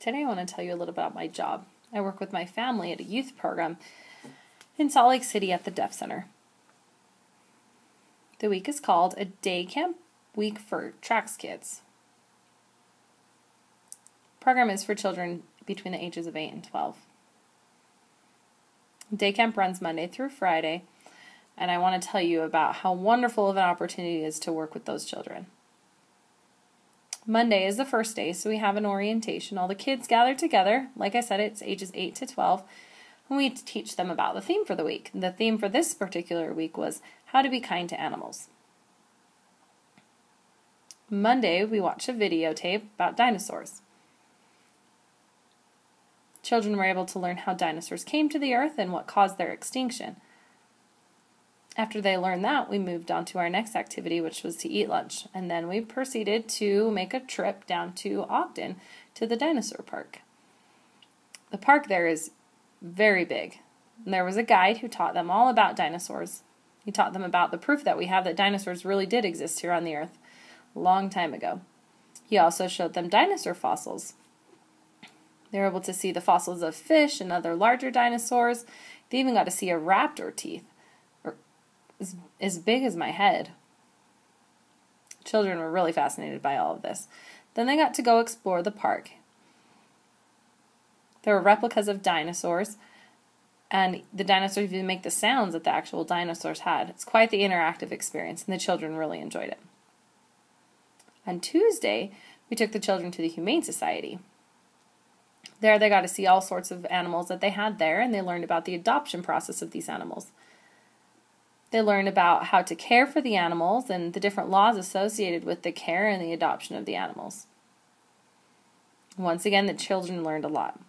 Today I want to tell you a little about my job. I work with my family at a youth program in Salt Lake City at the Deaf Center. The week is called a day camp week for Trax kids. The program is for children between the ages of 8 and 12. Day camp runs Monday through Friday, and I want to tell you about how wonderful of an opportunity it is to work with those children. Monday is the first day, so we have an orientation. All the kids gather together. Like I said, it's ages 8 to 12. And we teach them about the theme for the week. The theme for this particular week was how to be kind to animals. Monday, we watched a videotape about dinosaurs. Children were able to learn how dinosaurs came to the earth and what caused their extinction. After they learned that, we moved on to our next activity, which was to eat lunch. And then we proceeded to make a trip down to Ogden to the dinosaur park. The park there is very big. And there was a guide who taught them all about dinosaurs. He taught them about the proof that we have that dinosaurs really did exist here on the earth a long time ago. He also showed them dinosaur fossils. They were able to see the fossils of fish and other larger dinosaurs. They even got to see a raptor teeth, as big as my head. Children were really fascinated by all of this. Then they got to go explore the park. There were replicas of dinosaurs, and the dinosaurs even make the sounds that the actual dinosaurs had. It's quite the interactive experience, and the children really enjoyed it. On Tuesday, we took the children to the Humane Society. There they got to see all sorts of animals that they had there, and they learned about the adoption process of these animals. They learned about how to care for the animals and the different laws associated with the care and the adoption of the animals. Once again, the children learned a lot.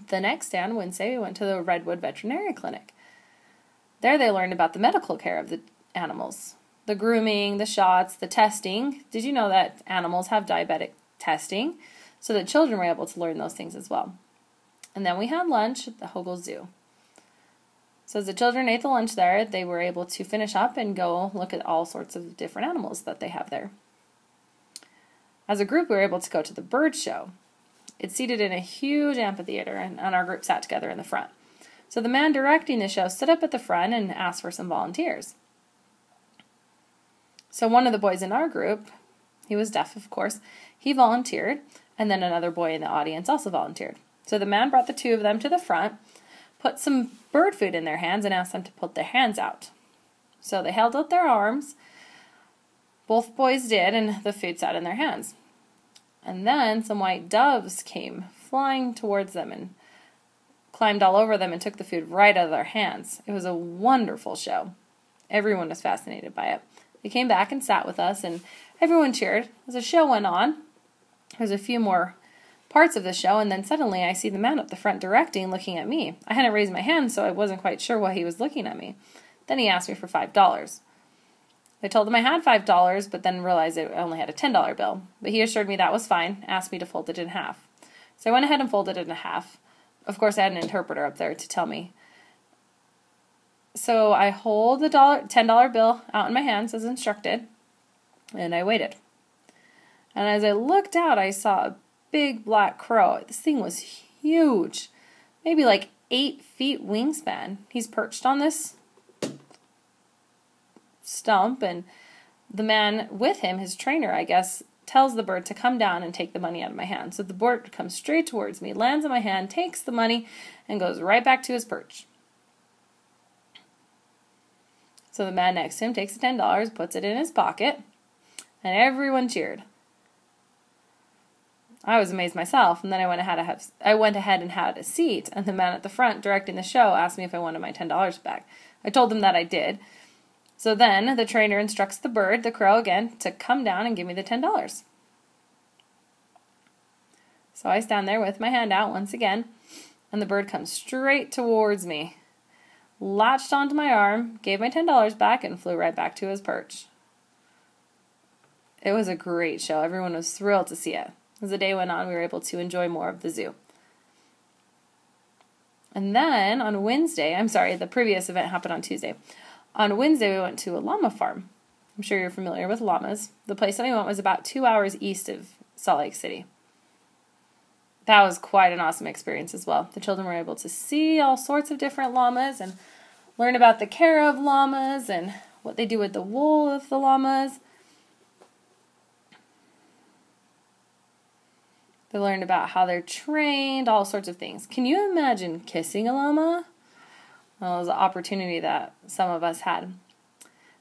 The next day on Wednesday, we went to the Redwood Veterinary Clinic. There they learned about the medical care of the animals, the grooming, the shots, the testing. Did you know that animals have diabetic testing? So the children were able to learn those things as well. And then we had lunch at the Hogle Zoo. So as the children ate the lunch there, they were able to finish up and go look at all sorts of different animals that they have there. As a group, we were able to go to the bird show. It's seated in a huge amphitheater, and our group sat together in the front. So the man directing the show stood up at the front and asked for some volunteers. So one of the boys in our group, he was deaf, of course, he volunteered, and then another boy in the audience also volunteered. So the man brought the two of them to the front, put some bird food in their hands, and asked them to put their hands out. So they held out their arms. Both boys did, and the food sat in their hands. And then some white doves came flying towards them and climbed all over them and took the food right out of their hands. It was a wonderful show. Everyone was fascinated by it. They came back and sat with us, and everyone cheered. As the show went on, there was a few more parts of the show, and then suddenly I see the man up the front directing looking at me. I hadn't raised my hand, so I wasn't quite sure why he was looking at me. Then he asked me for $5. I told him I had $5, but then realized I only had a $10 bill. But he assured me that was fine, asked me to fold it in half. So I went ahead and folded it in half. Of course, I had an interpreter up there to tell me. So I hold the $10 bill out in my hands as instructed, and I waited. And as I looked out, I saw a big black crow. This thing was huge, maybe like 8 feet wingspan. He's perched on this stump, and the man with him, his trainer, I guess, tells the bird to come down and take the money out of my hand. So the bird comes straight towards me, lands on my hand, takes the money, and goes right back to his perch. So the man next to him takes the $10, puts it in his pocket, and everyone cheered. I was amazed myself, and then I went ahead and had a seat, and the man at the front directing the show asked me if I wanted my $10 back. I told him that I did. So then the trainer instructs the bird, the crow again, to come down and give me the $10. So I stand there with my hand out once again, and the bird comes straight towards me, latched onto my arm, gave my $10 back, and flew right back to his perch. It was a great show. Everyone was thrilled to see it. As the day went on, we were able to enjoy more of the zoo. And then on Wednesday, the previous event happened on Tuesday. On Wednesday, we went to a llama farm. I'm sure you're familiar with llamas. The place that we went was about 2 hours east of Salt Lake City. That was quite an awesome experience as well. The children were able to see all sorts of different llamas and learn about the care of llamas and what they do with the wool of the llamas. They learned about how they're trained, all sorts of things. Can you imagine kissing a llama? Well, it was an opportunity that some of us had.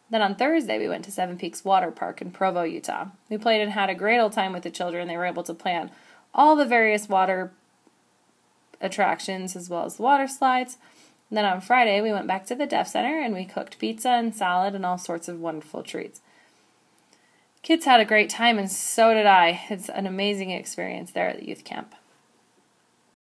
Then on Thursday, we went to Seven Peaks Water Park in Provo, Utah. We played and had a great old time with the children. They were able to plan all the various water attractions as well as the water slides. And then on Friday, we went back to the Deaf Center and we cooked pizza and salad and all sorts of wonderful treats. Kids had a great time and so did I. It's an amazing experience there at the youth camp.